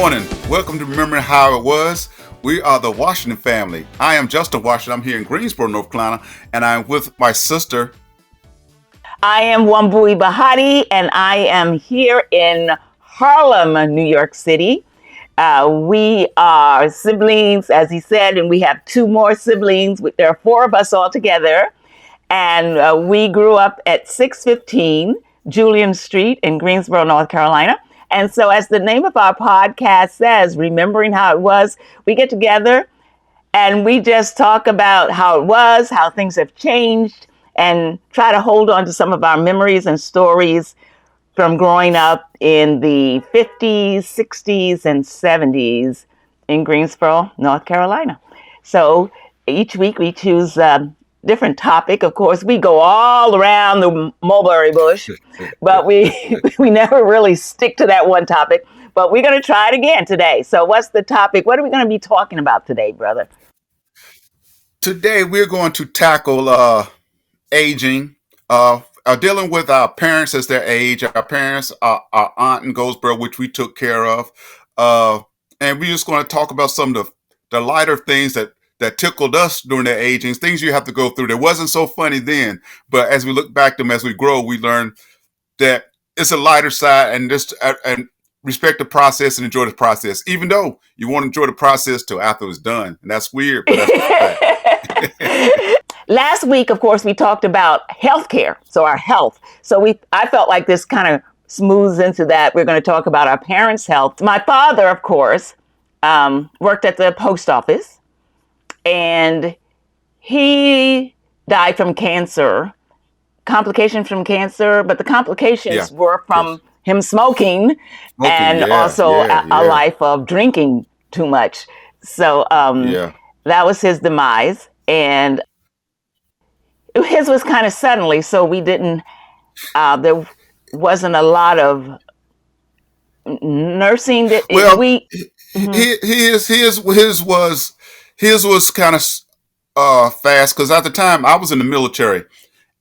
morning. Welcome to Remembering How It Was. We are the Washington family. I am Justin Washington. I'm here in Greensboro, North Carolina, and I'm with my sister. I am Wambui and I am here in Harlem, New York City. We are siblings, as he said, and we have two more siblings. There are four of us all together. And we grew up at 615 Julian Street in Greensboro, North Carolina. And so, as the name of our podcast says, Remembering How It Was, we get together and we just talk about how it was, how things have changed, and try to hold on to some of our memories and stories from growing up in the 50s, 60s, and 70s in Greensboro, North Carolina. So each week we choose a different topic. Of course, we go all around the mulberry bush, but we never really stick to that one topic. But we're going to try it again today. So what's the topic? What are we going to be talking about today, brother? Today we're going to tackle aging, dealing with our parents as their age, our parents, our aunt in Goldsboro, which we took care of. And we're just going to talk about some of the lighter things that tickled us during their aging, things you have to go through. That wasn't so funny then, but as we look back to them, as we grow, we learn that it's a lighter side, and and respect the process and enjoy the process, even though you won't enjoy the process till after it's done. And that's weird, but that's the fact. Last week, of course, we talked about healthcare, so our health. So I felt like this kind of smooths into that. We're going to talk about our parents' health. My father, of course, worked at the post office. And he died from cancer, complications from cancer, but the complications were from him smoking and also a life of drinking too much. So that was his demise. And his was kind of suddenly, so we didn't, there wasn't a lot of nursing. His was kind of fast, because at the time I was in the military,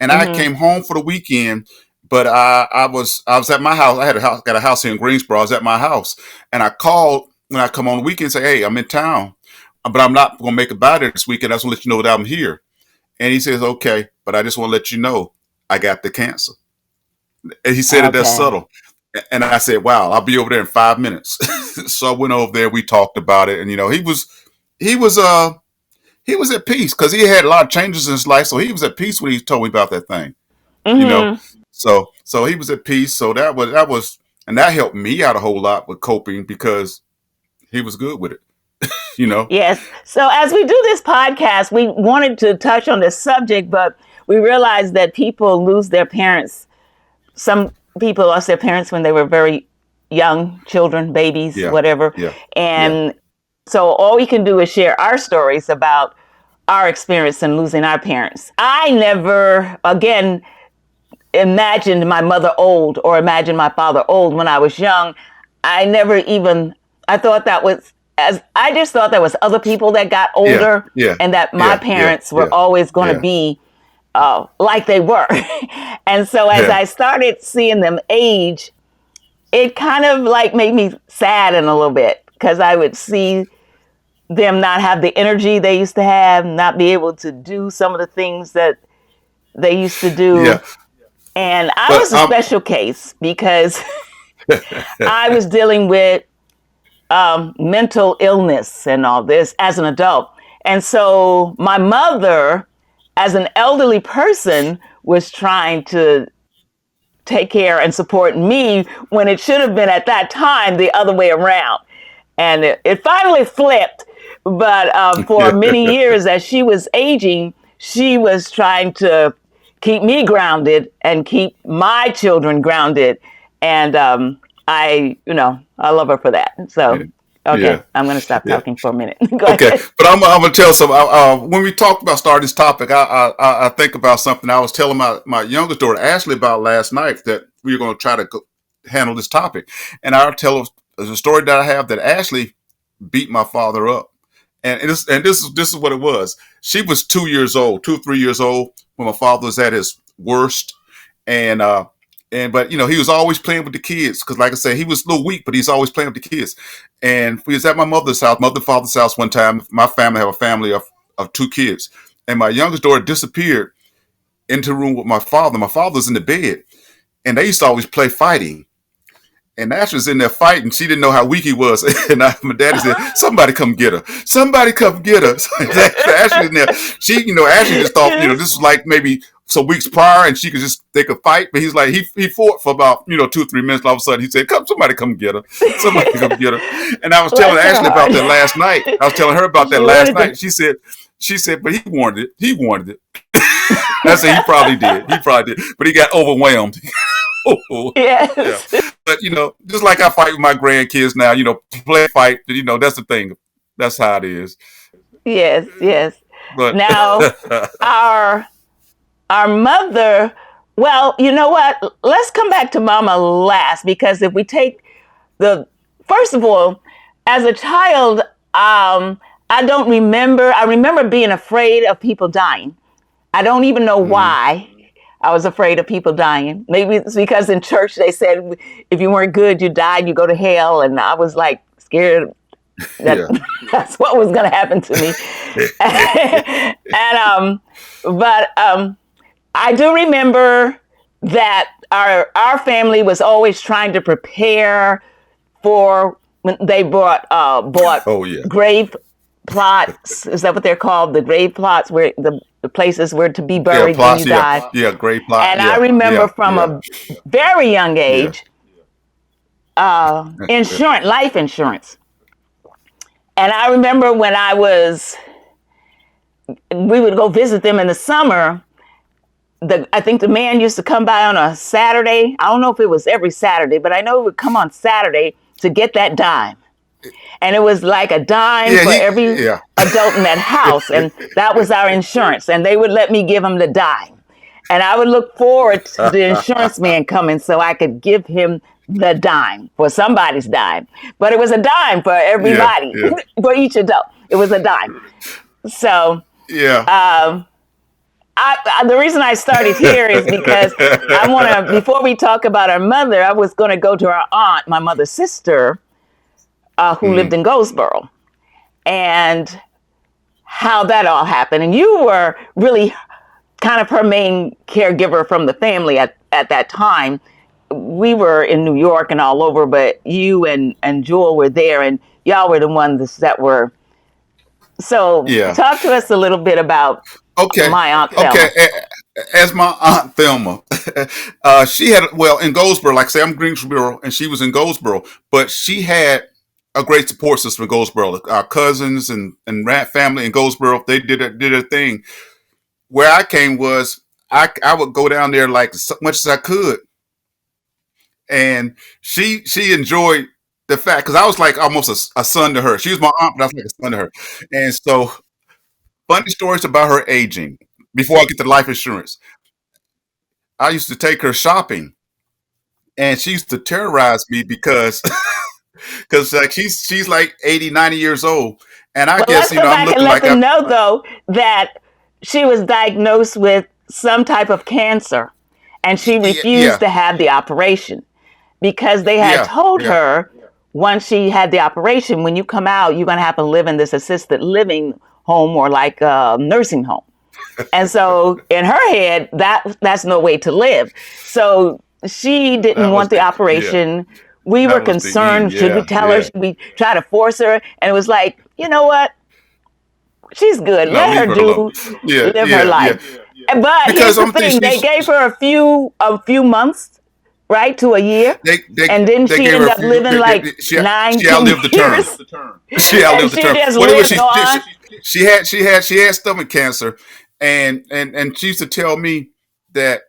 and I came home for the weekend. But I was at my house. I had got a house here in Greensboro. I was at my house, and I called when I come on the weekend and say, "Hey, I'm in town, but I'm not going to make it by there this weekend. I just want to let you know that I'm here." And he says, "Okay, but I just want to let you know I got the cancer." And he said it that subtle. And I said, "Wow, I'll be over there in 5 minutes." So I went over there. We talked about it, and he was at peace, because he had a lot of changes in his life. So he was at peace when he told me about that thing. So he was at peace. So that was, and that helped me out a whole lot with coping, because he was good with it. Yes. So as we do this podcast, we wanted to touch on this subject, but we realized that people lose their parents. Some people lost their parents when they were very young, children, babies, whatever. And so all we can do is share our stories about our experience in losing our parents. I never, again, imagined my mother old or imagined my father old when I was young. I thought that was, I just thought there was other people that got older, and that my parents were always going to be like they were. And so as I started seeing them age, it kind of like made me sad in a little bit, because I would see them not have the energy they used to have, not be able to do some of the things that they used to do. And I was a special case, because I was dealing with mental illness and all this as an adult. And so my mother, as an elderly person, was trying to take care and support me, when it should have been at that time the other way around. And it finally flipped. But for many years, as she was aging, she was trying to keep me grounded and keep my children grounded. And I love her for that. So, okay, I'm going to stop talking for a minute. Go ahead. But I'm going to tell some. When we talked about starting this topic, I think about something I was telling my youngest daughter, Ashley, about last night, that we were going to try to handle this topic. And I'll tell her a story that I have, that Ashley beat my father up. And this is what it was. She was 2 or 3 years old when my father was at his worst. And And but he was always playing with the kids because, like I said, he was a little weak, but he's always playing with the kids. And we was at my mother's house, mother and father's house one time. My family have a family of two kids, and my youngest daughter disappeared into the room with my father. My father was in the bed, and they used to always play fighting. And Ashley was in there fighting. She didn't know how weak he was. And my daddy said, "Somebody come get her. Somebody come get her." So Ashley in there. Ashley just thought, this was like maybe some weeks prior, and they could fight. But he's like, he fought for about 2 or 3 minutes. And all of a sudden, he said, somebody come get her. Somebody come get her." And I was telling Ashley about that last night. I was telling her about that last night. She said, "But he wanted it. He wanted it." I said, "He probably did. He probably did. But he got overwhelmed." Yes. Yeah. But just like I fight with my grandkids now, play fight. That's the thing. That's how it is. Yes. Yes. But Now, our mother. Well, you know what? Let's come back to Mama last, because if we take first of all, as a child, I don't remember. I remember being afraid of people dying. I don't even know why I was afraid of people dying. Maybe it's because in church they said if you weren't good, you died, you go to hell. And I was like scared that that's what was going to happen to me. But I do remember that our family was always trying to prepare for when they bought grave plots. Is that what they're called? The grave plots, where the places were to be buried when you died. Yeah, grave plot. And I remember from a very young age, life insurance. And I remember when we would go visit them in the summer. I think the man used to come by on a Saturday. I don't know if it was every Saturday, but I know he would come on Saturday to get that dime. And it was like a dime for every adult in that house. And that was our insurance. And they would let me give him the dime. And I would look forward to the insurance man coming so I could give him the dime, for somebody's dime. But it was a dime for everybody, for each adult. It was a dime. So the reason I started here is because I want to, before we talk about our mother, I was going to go to our aunt, my mother's sister, who lived in Goldsboro, and how that all happened. And you were really kind of her main caregiver from the family at that time. We were in New York and all over, but you and Jewel were there, and y'all were the ones that were. So talk to us a little bit about my Aunt Thelma. Okay. As my Aunt Thelma, she had, in Goldsboro, like I say, I'm Greensboro, and she was in Goldsboro, but she had a great support system in Goldsboro. Our cousins and family in Goldsboro, they did a thing. Where I came was, I would go down there like as much as I could. And she enjoyed the fact, because I was like almost a son to her. She was my aunt, but I was like a son to her. And so, funny stories about her aging. Before I get to life insurance, I used to take her shopping, and she used to terrorize me because like she's like 80, 90 years old, and I guess let's go I'm back and let them know though that she was diagnosed with some type of cancer, and she refused to have the operation because they had told her once she had the operation, when you come out, you're going to have to live in this assisted living home or like a nursing home. And so in her head, that's no way to live. So she didn't want the operation. We were concerned. Should we tell her? Should we try to force her? And it was like, you know what? She's good. Let her live her life. But because here's the thing: they gave her a few months, right, to a year, and then she ended up living like 9 She outlived the term. She outlived the term. She had stomach cancer, and she used to tell me that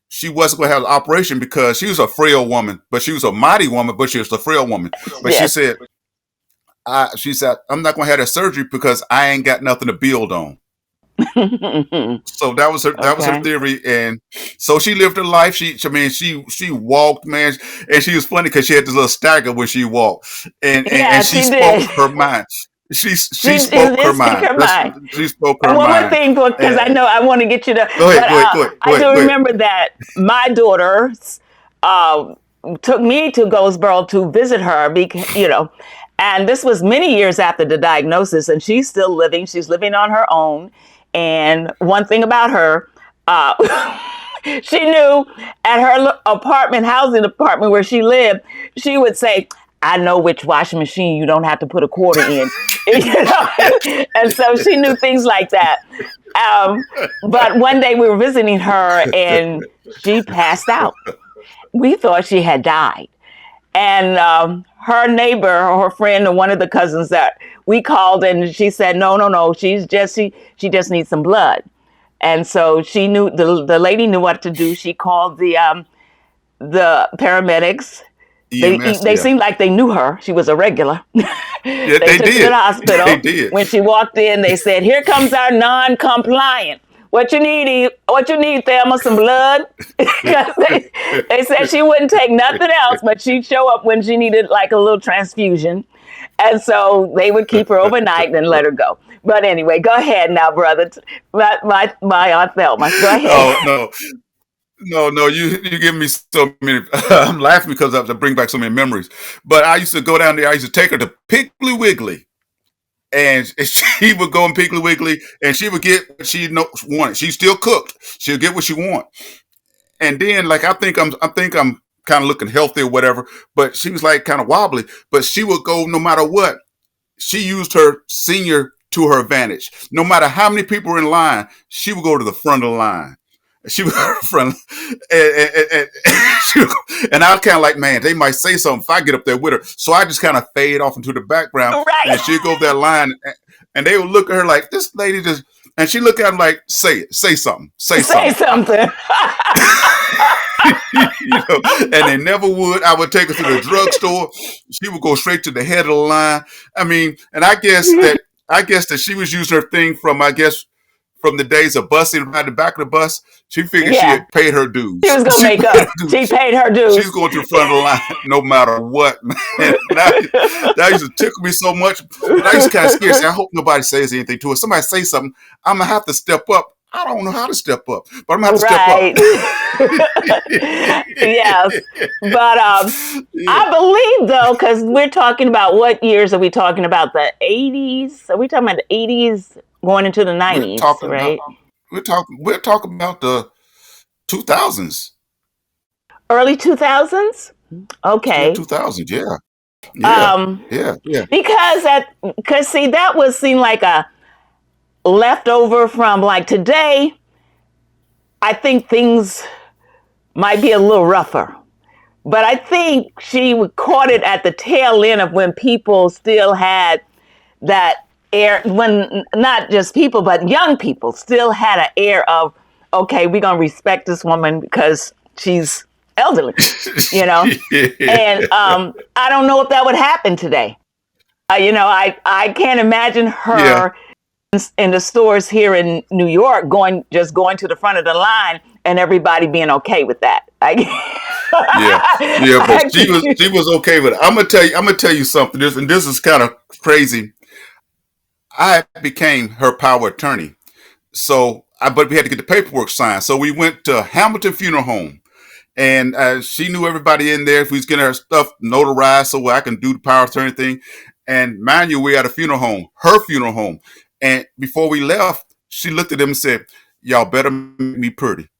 she wasn't going to have the operation because she was a frail woman, but she was a mighty woman, but she was a frail woman. But she said, I'm not going to have that surgery because I ain't got nothing to build on. So that was her theory, and so she lived her life. She walked, man, and she was funny because she had this little stagger when she walked, and she spoke her mind. She spoke her mind. She spoke her mind. One more thing, because I know I want to get you to. Go ahead. I do remember that my daughters, uh, took me to Goldsboro to visit her, and this was many years after the diagnosis, and she's still living. She's living on her own. And one thing about her, uh, she knew at her housing apartment where she lived, she would say, I know which washing machine you don't have to put a quarter in. And so she knew things like that. But one day we were visiting her and she passed out. We thought she had died. And her neighbor or her friend or one of the cousins that we called, and she said, no, she just needs some blood. And so she knew, the lady knew what to do. She called the paramedics. They seemed like they knew her. She was a regular. Yeah, they took her to the hospital. They did. When she walked in, they said, "Here comes our non-compliant. What you need, Thelma? Some blood." they said she wouldn't take nothing else, but she'd show up when she needed like a little transfusion. And so they would keep her overnight and let her go. But anyway, go ahead now, brother. My Aunt Thelma. Go ahead. Oh, no, you give me so many. I'm laughing because I have to bring back so many memories. But I used to go down there. I used to take her to Piggly Wiggly, and she would go in Piggly Wiggly, and she would get what she wanted. She still cooked. She'll get what she want. And then, like, I think I'm kind of looking healthy or whatever. But she was like kind of wobbly. But she would go no matter what. She used her senior to her advantage. No matter how many people were in line, she would go to the front of the line. She was front, and I was kind of like, man, they might say something if I get up there with her. So I just kind of fade off into the background, right. And she'd go up that line, and they would look at her like, this lady just, and she looked at them like, say something. And they never would. I would take her to the drugstore. She would go straight to the head of the line. I mean, and I guess that she was using her thing from the days of busing right the back of the bus. She figured she had paid her dues. She was going to make up. She paid her dues. She's going to the front of the line no matter what, man. That used to tickle me so much. But I used to kind of scared. I hope nobody says anything to her. Somebody say something, I'm going to have to step up. I don't know how to step up, but I'm going to have to step up. Yes. But I believe, though, because we're talking about, what years are we talking about? The 80s? Are we talking about the 80s going into the 90s, right? We're talking about the 2000s. Early 2000s? Okay. 2000s, yeah. Because see, that would seem like a leftover from like today. I think things might be a little rougher. But I think she caught it at the tail end of when people still had that air, when not just people, but young people still had an air of, okay, we're going to respect this woman because she's elderly, And I don't know if that would happen today. I can't imagine her in the stores here in New York going to the front of the line and everybody being okay with that. But she was okay with it. I'm gonna tell you something. This is kind of crazy. I became her power attorney. But we had to get the paperwork signed. So we went to Hamilton Funeral Home, and she knew everybody in there. If we was getting her stuff notarized, so I can do the power attorney thing. And mind you, we're at a funeral home, her funeral home. And before we left, she looked at them and said, "Y'all better make me pretty."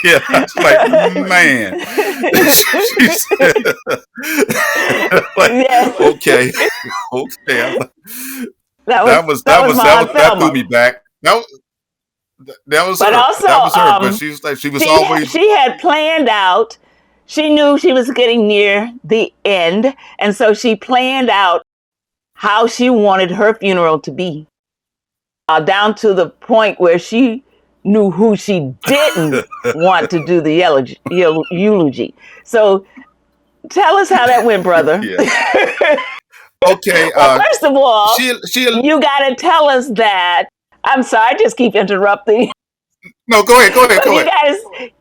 Yeah, I was like, man. She said, okay. That threw me back. That was but her. Also, that was her. But she was always. She had planned out. She knew she was getting near the end, and so she planned out how she wanted her funeral to be, down to the point where she knew who she didn't want to do the eulogy. So tell us how that went, brother. Okay. Well, first of all, you got to tell us that. I'm sorry, I just keep interrupting. No, go ahead.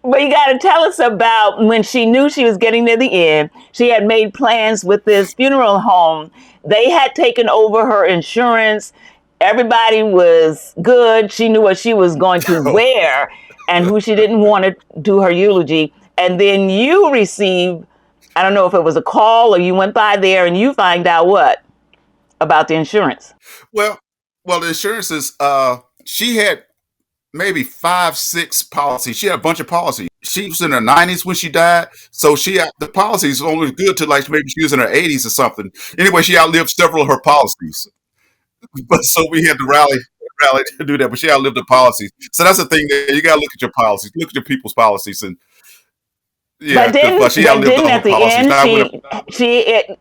But you got to tell us about when she knew she was getting near the end. She had made plans with this funeral home. They had taken over her insurance. Everybody was good. She knew what she was going to wear. and who she didn't want to do her eulogy. And then you receive, I don't know if it was a call or you went by there and you find out what about the insurance. Well, the insurance is she had maybe 5, 6 policies. She had a bunch of policies. She was in her 90s when she died, so she had, the policies were only good to like maybe she was in her 80s or something. Anyway, she outlived several of her policies, but so we had to rally to do that. But she outlived the policies, so that's the thing. That you got to look at your policies, look at your people's policies, and yeah, but she But outlived didn't all her at the policies. end Now I went up,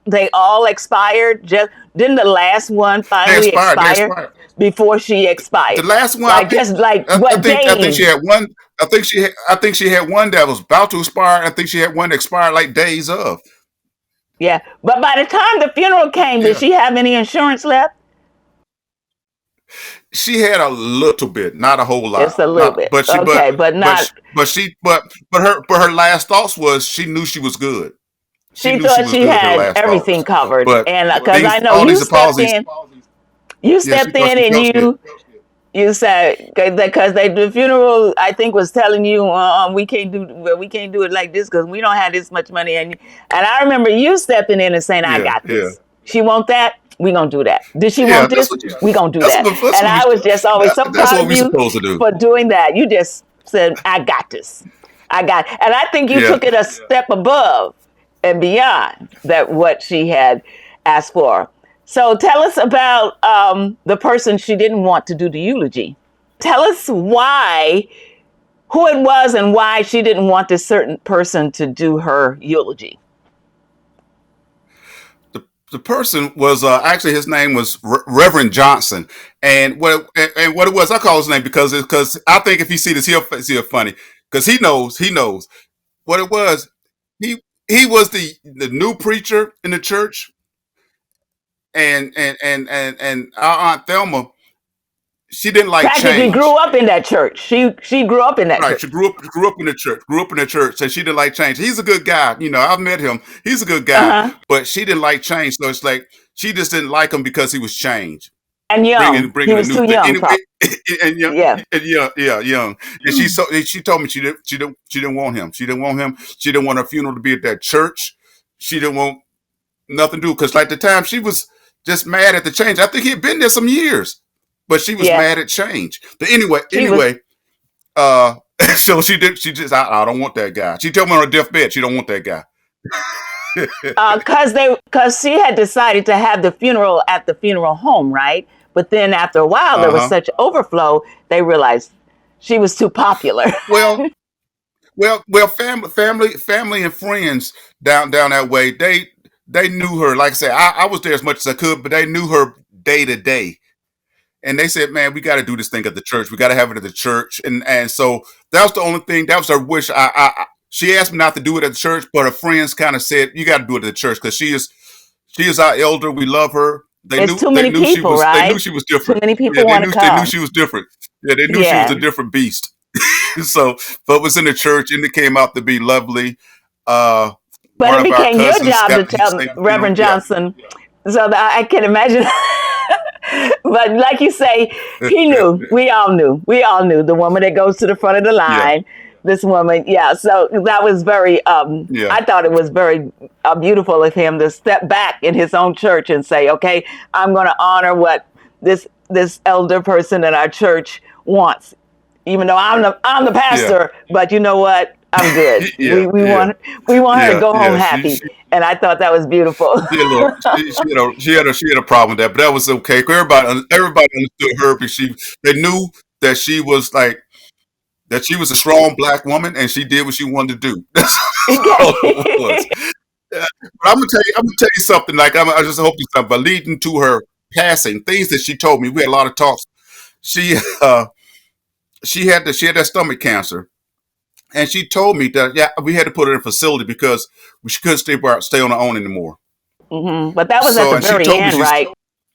they all expired? Just didn't the last one they finally expired. They expire expired. before she The expired? last one, Like just like what I think she days? had one. I think she had one that was about to expire. I think she had one that expired like days of. Yeah. But by the time the funeral came, did Yeah, she have any insurance left? she had a little bit, not a whole lot, Just a little not. bit. Okay, but not. But her last thoughts was she knew she was good. She She knew she thought was she good. Her had last everything thoughts, covered, but and because I things, know all these apologies. you Yeah, she stepped thought in, she and felt she had. you said because the funeral I think was telling you we can't do it like this because we don't have this much money, and I remember you stepping in and saying I Yeah, got yeah, this. She want that, we gonna do that. Did she yeah. want this? We gonna do that. That's And what we I was just always so that's proud what of we you supposed to do. for doing that. You just said I got this. I got, and I think you Yeah. took it a step above and beyond that what she had asked for. So tell us about the person she didn't want to do the eulogy. Tell us why, who it was, and why she didn't want this certain person to do her eulogy. The person was actually his name was Reverend Johnson, and what it was, I call his name because I think if he see this see it funny because he knows what it was. He was the new preacher in the church, and our aunt Thelma, she didn't like Practically grew change. up in that church. She grew up in that Right, she church. grew up in the church, and she didn't like change. He's a good guy, I've met him. He's a good Uh guy, huh. but she didn't like change. So it's like she just didn't like him because he was changed, And young. He bringing a was new too thing. young, Anyway, probably. Yeah. yeah, young. And she told me she didn't want him. She didn't want him. She didn't want her funeral to be at that church. She didn't want nothing to do because like the time she was just mad at the change. I think he had been there some years, but she was Yeah. mad at change. But She was uh, so she did. She just, I don't want that guy. She told me on her deathbed, she don't want that guy. because she had decided to have the funeral at the funeral home, right? But then after a while, there Uh was huh. such overflow, they realized she was too popular. Well, family, and friends down that way. They knew her. Like I said, I was there as much as I could, but they knew her day to day. And they said, "Man, we got to do this thing at the church. We got to have it at the church." And so that was the only thing. That was her wish. She asked me not to do it at the church, but her friends kind of said, "You got to do it at the church because she is our elder. We love her." It's too many people, They knew right? she was Too different. many Yeah, people want to they knew come. she was different. Yeah, they knew she was a Yeah. different beast. So, but it was in the church, and it came out to be lovely. Uh, But one it of our became your cousins job to got he tell sang the funeral. Reverend Yeah, Johnson, so that I can imagine. But like you say, he knew. We all knew. We all knew the woman that goes to the front of the yeah, line. This woman, yeah. So that was very. yeah, I thought it was very beautiful of him to step back in his own church and say, "Okay, I'm going to honor what this elder person in our church wants, even though I'm the yeah, pastor. But you know what? I'm good. yeah, yeah, We want her to go home yeah. happy." And I thought that was beautiful. She had a little, she had a problem with that, but that was okay. Everybody understood her because they knew that she was like that she was a strong black woman and she did what she wanted to do. That's all it was. Okay. Yeah. But I'm gonna tell you something. Like I just hope you something. But leading to her passing, things that she told me, we had a lot of talks. She she had that stomach cancer, and she told me that yeah, we had to put her in a facility because she couldn't stay on her own anymore. But that was at So the and she very told me end, right?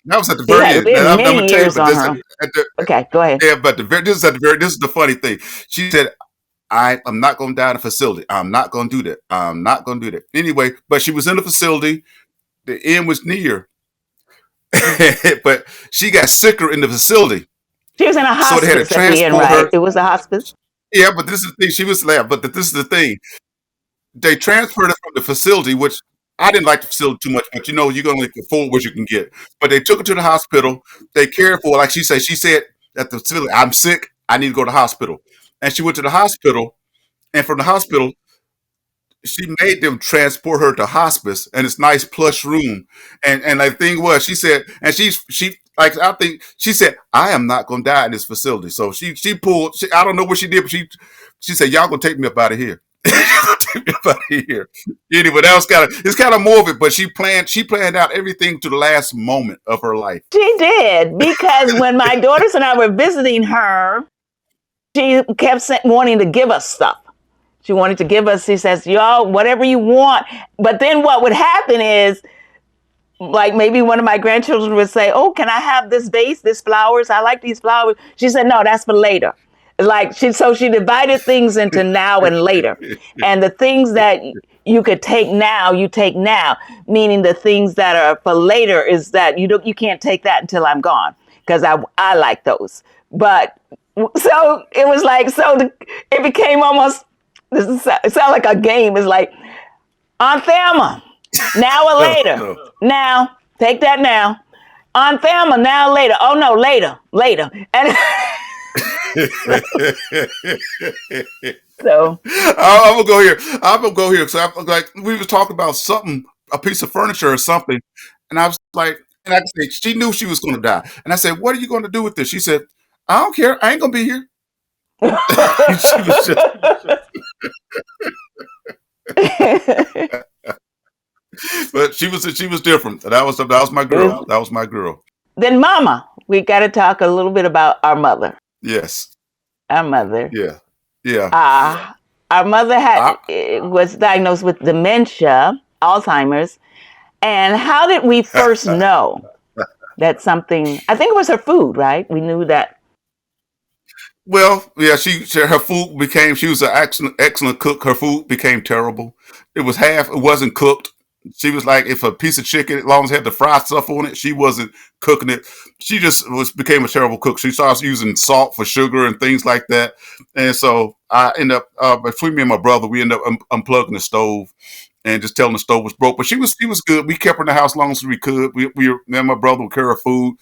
that was at the She very had end. And lived I'm gonna many tell you, years but on this her. at the Okay, go ahead. yeah, but this is at the very this is the funny thing. She said, I'm not gonna die in a facility. I'm not gonna do that. I'm not gonna do that. Anyway, but she was in the facility. The end was near. But she got sicker in the facility. She was in a So they had to hospice at the end, transport right? her. It was a hospice. Yeah, but this is the thing. She was left, but this is the thing. They transferred her from the facility, which I didn't like the facility too much, but you can only afford what you can get. But they took her to the hospital. They cared for her, like she said. She said at the facility, "I'm sick. I need to go to the hospital." And she went to the hospital, and from the hospital, she made them transport her to hospice and this nice plush room. And the thing was, she said, and she like I think she said, "I am not gonna die in this facility." So she pulled. I don't know what she did, but she said, "Y'all gonna take me up out of here." Take me up out of here. Anyway, that was it's kind of morbid, but she planned out everything to the last moment of her life. She did, because when my daughters and I were visiting her, she kept wanting to give us stuff. She wanted to give us, she says, "Y'all, whatever you want." But then what would happen is, like, maybe one of my grandchildren would say, "Oh, can I have this vase, this flowers? I like these flowers." She said, "No, that's for later." Like, she divided things into now and later. And the things that you could take now, you take now, meaning the things that are for later is that you can't take that until I'm gone, because I like those. But so it was like, it became almost, it sounds like a game. It's like, Aunt Thelma, now or later. Now, take that now. Aunt Thelma, now or later. Oh no, later, later. And so I'm gonna go here. I'm gonna go here. So like we was talking about something, a piece of furniture or something, and I was like, and I said she knew she was gonna die, and I said, "What are you gonna do with this?" She said, "I don't care. I ain't gonna be here." She was just, but she was different. That was my girl. That was my girl. Then Mama, we got to talk a little bit about our mother. Yes. Our mother. Yeah. Yeah. Our mother I, was diagnosed with dementia, Alzheimer's. And how did we first know that something? I think it was her food, right? We knew that. Well, yeah, her food became. She was an excellent cook. Her food became terrible. It was half. It wasn't cooked. She was like, if a piece of chicken, as long as it had the fried stuff on it, she wasn't cooking it. She just became a terrible cook. She started using salt for sugar and things like that. And so I end up between me and my brother, we end up unplugging the stove and just telling the stove was broke. But she was good. We kept her in the house as long as we could. Me and my brother would carry her food.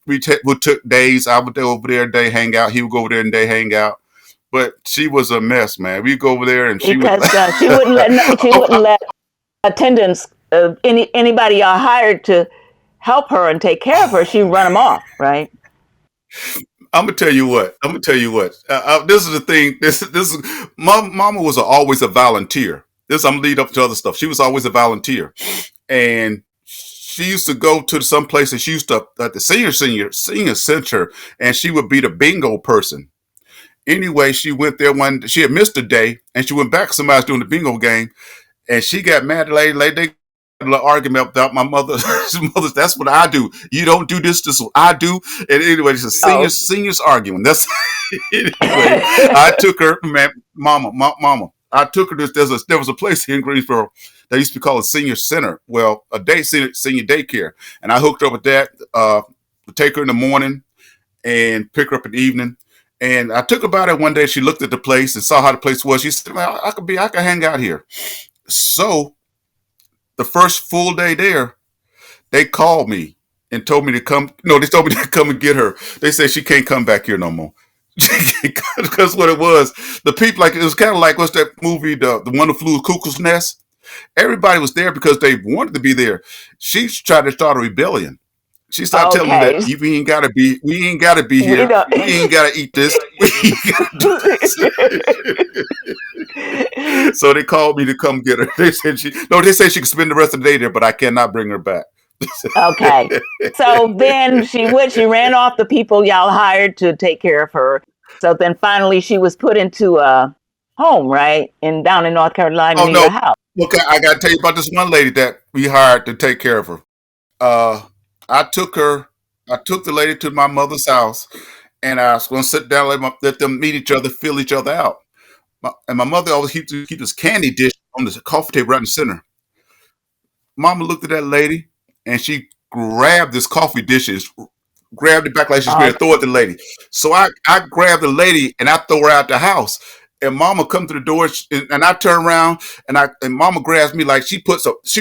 We took days. I would go over there a day, hang out. He would go over there and day, hang out. But she was a mess, man. We go over there and she would. Because she wouldn't let attendants, anybody y'all hired to help her and take care of her, she'd run them off, right? I'm gonna tell you what. I'm gonna tell you what. This is the thing. This is my mama was always a volunteer. I'm gonna lead up to other stuff. She was always a volunteer, and she used to go to some places. She used to at the senior center, and she would be the bingo person. Anyway, she went there one. She had missed a day, and she went back. Somebody was doing the bingo game, and she got mad. They had a little argument about my mother. Mother, that's what I do. You don't do this. This is what I do. And anyway, it's a Oh. seniors arguing. That's anyway. I took her, man, mama. I took her. There was a place here in Greensboro that used to be called a senior center. Well, a senior daycare, and I hooked her up with that. Take her in the morning and pick her up in the evening. And I took her by there one day. She looked at the place and saw how the place was. She said, "Man, I could hang out here." So the first full day there, they called me and told me to come. No, they told me to come and get her. They said she can't come back here no more. Because what it was, the people, like, it was kind of like, what's that movie, the one who flew Cuckoo's Nest? Everybody was there because they wanted to be there. She tried to start a rebellion. She started telling them Okay. that we ain't gotta be We here. don't. We ain't gotta eat this. We ain't gotta do this. So they called me to come get her. They said she could spend the rest of the day there, but I cannot bring her back. Okay. So then she ran off the people y'all hired to take care of her. So then finally she was put into a home, right? Down in North Carolina Oh near no. your house. Okay, I gotta tell you about this one lady that we hired to take care of her. Uh I took her I took the lady to my mother's house and I was gonna sit down, let them meet each other, feel each other out. And my mother always keep this candy dish on the coffee table right in the center. Mama looked at that lady and she grabbed this coffee dishes, grabbed it back like she's going to throw it Okay. at the lady. So I grabbed the lady and I throw her out the house. and Mama come to the door, and I turn around, and Mama grabs me like she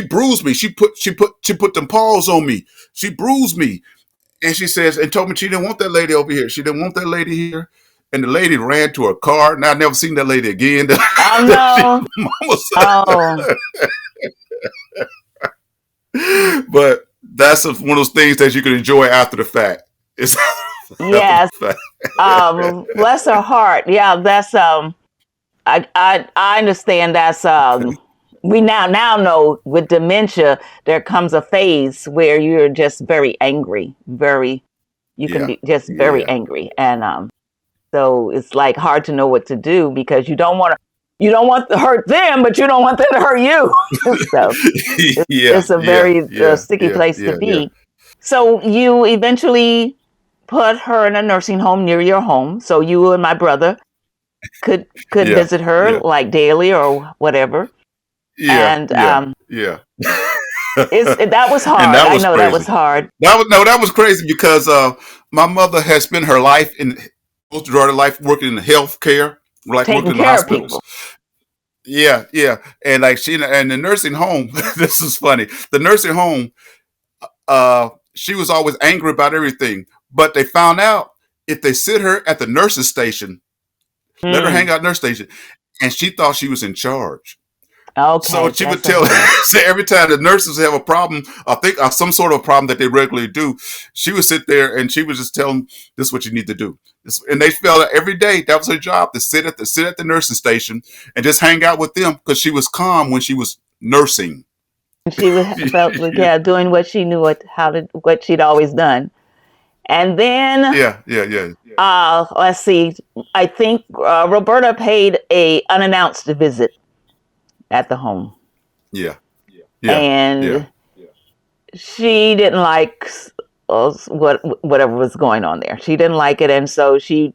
bruised me. She put them paws on me. She bruised me, and she says and told me she didn't want that lady over here. She didn't want that lady here. And the lady ran to her car, and I never seen that lady again. Oh no. Mama Oh said, but that's one of those things that you can enjoy after the fact. It's after the yes. fact. Bless her heart. Yeah, that's I understand that's we now know with dementia there comes a phase where you're just very angry, very you can Yeah, be just very yeah, angry, and so it's like hard to know what to do because you don't want to hurt them, but you don't want them to hurt you. So yeah, it's a yeah, very yeah, sticky yeah, place to yeah, yeah, be. So you eventually put her in a nursing home near your home, so you and my brother could yeah, visit her yeah, like daily or whatever. yeah, And yeah, yeah. that was And hard. that I was know that was crazy. hard. That was crazy because my mother has spent her life in most of her life working in healthcare, like worked Taking in the care of hospitals. people. Yeah, yeah, and like she and the nursing home. This is funny. The nursing home, she was always angry about everything, but they found out if they sit her at the nurse's station, let her hang Mm, out at nurse station, and she thought she was in charge. So okay, she would that's a tell hard. so every time the nurses have a problem, I think some sort of problem that they regularly do, she would sit there and she would just tell them, "This is what you need to do." And they felt that every day that was her job to sit at the nursing station and just hang out with them because she was calm when she was nursing. Felt like yeah, doing what she knew what she'd always done. And then Yeah, yeah, yeah, let's see. I think Roberta paid a unannounced visit at the home, yeah, yeah, yeah, and she didn't like whatever was going on there. She didn't like it, and so she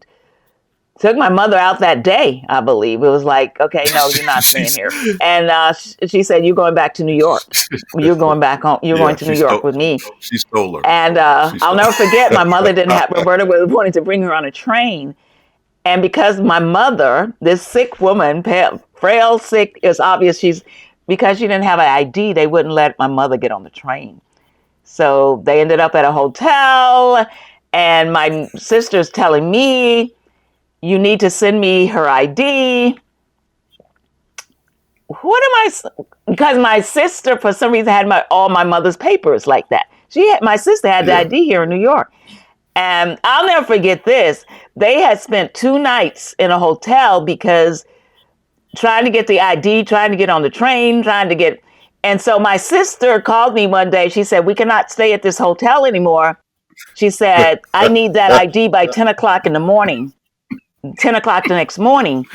took my mother out that day. I believe it was like, okay, no, you're not staying she's here. And she said, "You're going back to New York. You're going back home. You're going yeah, to New York with me." she stole her. And She I'll stole. never forget. My mother didn't have Roberta was wanting to bring her on a train, and because my mother, this sick woman, frail, sick, it's obvious because she didn't have an ID. They wouldn't let my mother get on the train. So they ended up at a hotel, and my sister's telling me, "You need to send me her ID." What am I? Because my sister, for some reason, had all my mother's papers like that. My sister had the Yeah. ID here in New York, and I'll never forget this. They had spent 2 nights in a hotel because trying to get the ID, trying to get on the train, and so my sister called me one day. She said, "We cannot stay at this hotel anymore." She said, "I need that ID by 10 o'clock in the morning, 10 o'clock the next morning."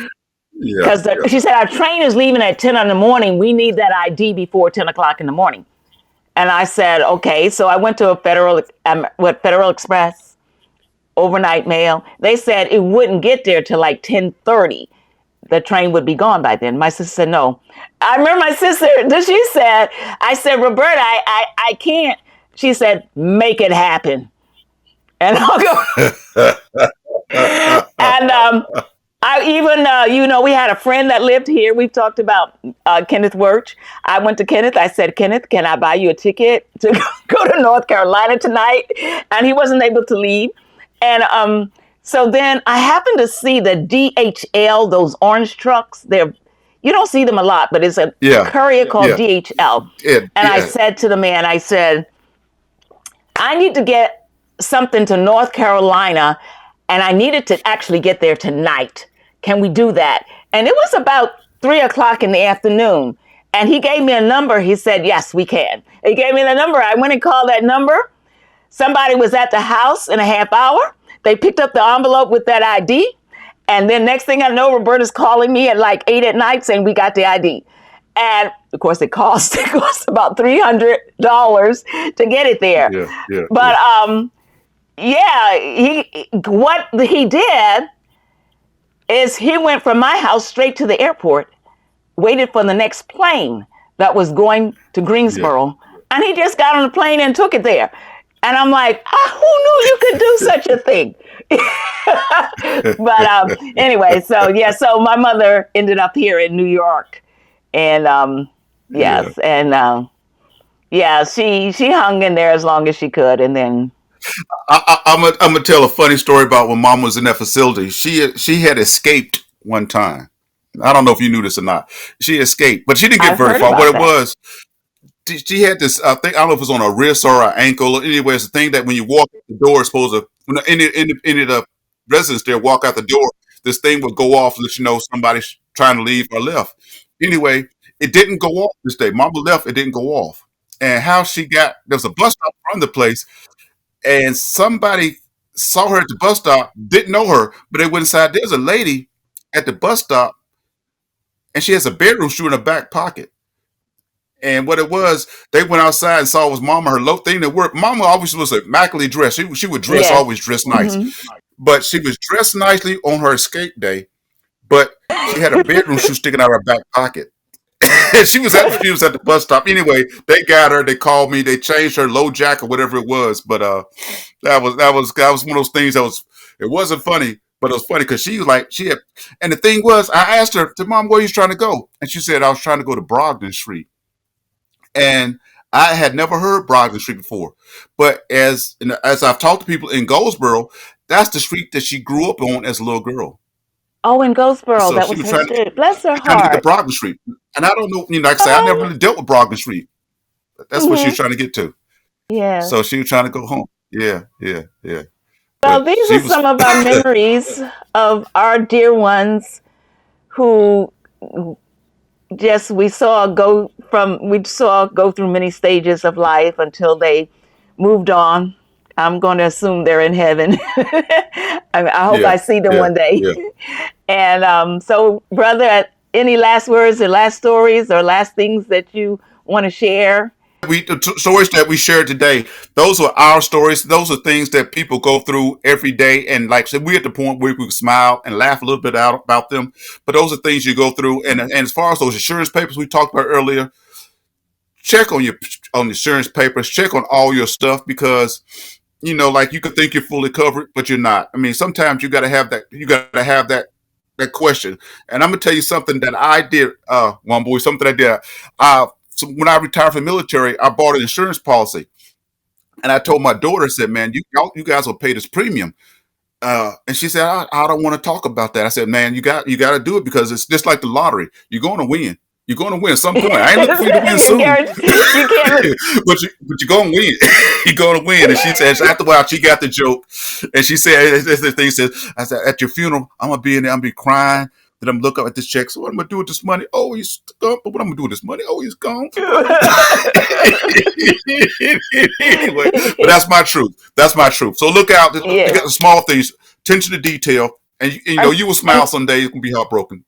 Yeah, Because yeah, she said, "Our train is leaving at 10 in the morning. We need that ID before 10 o'clock in the morning." And I said, "Okay." So I went to a Federal Express, overnight mail. They said it wouldn't get there till like 10:30. The train would be gone by then. My sister said, "No." I remember my sister, she said, I said, "Roberta, I can't." She said, "Make it happen." And I'll go. And I even, we had a friend that lived here. We've talked about Kenneth Wirch. I went to Kenneth. I said, "Kenneth, can I buy you a ticket to go to North Carolina tonight?" And he wasn't able to leave. And so then I happened to see the DHL, those orange trucks. You don't see them a lot, but it's a yeah, courier called yeah, DHL. yeah, And I yeah, said to the man, I said, "I need to get something to North Carolina, and I needed to actually get there tonight. Can we do that?" And it was about 3 o'clock in the afternoon. And he gave me a number. He said, "Yes, we can." He gave me the number. I went and called that number. Somebody was at the house in a half hour. They picked up the envelope with that ID. And then next thing I know, Roberta's calling me at like 8 at night saying we got the ID. And of course, it cost about $300 to get it there. yeah, yeah, yeah. But yeah, what he did is he went from my house straight to the airport, waited for the next plane that was going to Yeah. Greensboro, and he just got on the plane and took it there. And I'm like, who knew you could do such a thing? But anyway, so yeah, so my mother ended up here in New York, and Yeah. yes, and yeah, she hung in there as long as she could, and then I'm gonna tell a funny story about when Mom was in that facility. She had escaped one time. I don't know if you knew this or not. She escaped, but she didn't get I've very heard far. What about it that. was, she had this thing. I don't know if it was on her wrist or her ankle. Anyway, it's a thing that when you walk out the door, it's supposed to when any of the residents there walk out the door, this thing would go off and let you know somebody's trying to leave or left. Anyway, it didn't go off this day. Mama left. It didn't go off. And how she got there was a bus stop from the place, and somebody saw her at the bus stop, didn't know her, but they went inside. There's a lady at the bus stop, and she has a bedroom shoe in her back pocket. And what it was, they went outside and saw it was Mama, her low thing that worked. Mama always was immaculately dressed. She would dress, Yes. always dress nice. Hmm. But she was dressed nicely on her escape day, but she had a bedroom shoe sticking out of her back pocket. She was at the bus stop. Anyway, they got her. They called me. They changed her low jack or whatever it was. But that was one of those things that was it wasn't funny, but it was funny because she was like she had. And the thing was, I asked her, "Mom, where are you trying to go?" And she said, "I was trying to go to Brogdon Street." And I had never heard Brogdon Street before. But as I've talked to people in Goldsboro, that's the street that she grew up on as a little girl. Oh, in Goldsboro, So that she was was her trying to street. Bless her trying to get to heart. Brogdon Street. And I don't know, like I say, I never Oh, really dealt with Brogdon Street. That's what she was hmm, trying to get to. yes. So she was trying to go home. Yeah, yeah, yeah. Well, But these she are was some of our memories of our dear ones who just we saw go through many stages of life until they moved on. I'm going to assume they're in heaven. I hope yeah, I see them yeah, one day. yeah. And so, brother, any last words or last stories or last things that you want to share? The stories that we shared today, those are our stories. Those are things that people go through every day. And like I said, we're at the point where we smile and laugh a little bit out about them. But those are things you go through. And as far as those insurance papers we talked about earlier, check on insurance papers, check on all your stuff because like you could think you're fully covered, but you're not. I mean, sometimes you got to have that. You got to have that question. And I'm gonna tell you something that I did, one boy, something I did. So when I retired from the military, I bought an insurance policy, and I told my daughter, I said, "Man, you guys will pay this premium." And she said, "I don't want to talk about that." I said, "Man, you got to do it because it's just like the lottery. You're going to win. You're going to win at some point. I ain't looking for you to win You soon, guarantee you can't. but you're going to win. You're going to win." And she said, after a while, she got the joke, and she said, "The thing says, I said at your funeral, I'm gonna be in there, I'm gonna be crying." Then I'm looking at this check. So what am I gonna do with this money? Oh, he's gone. But what am I gonna do with this money? Oh, he's gone. Anyway, but that's my truth. That's my truth. So look out. You Yes. got the small things. Attention to detail, and you will smile someday. You can be heartbroken.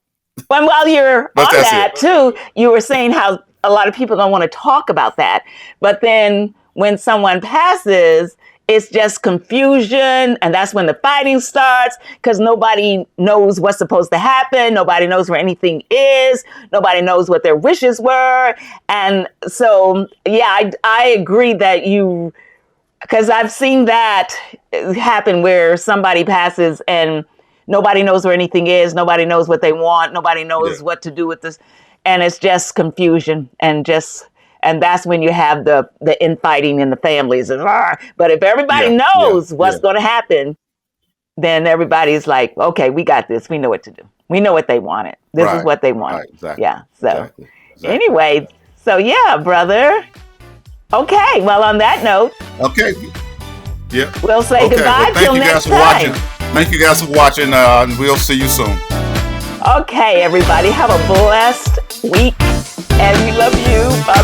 And while you're But on that's it. that too, you were saying how a lot of people don't want to talk about that. But then when someone passes, it's just confusion. And that's when the fighting starts because nobody knows what's supposed to happen. Nobody knows where anything is. Nobody knows what their wishes were. And so, yeah, I agree that because I've seen that happen where somebody passes and nobody knows where anything is. Nobody knows what they want. Nobody Yeah. knows what to do with this. And it's just confusion and that's when you have the infighting in the families. But if everybody Yeah. Yeah. knows what's Yeah. going to happen, then everybody's like, okay, we got this. We know what to do. We know what they wanted. This is Right. what they wanted. Right. Exactly. Yeah. So Exactly. Exactly. anyway, so yeah, brother. Okay. Well, on that note, Okay. Yeah. we'll say Okay. Well, goodbye thank till you guys next for watching. time. Thank you guys for watching. And we'll see you soon. Okay, everybody, have a blessed week, and we love you. Bye.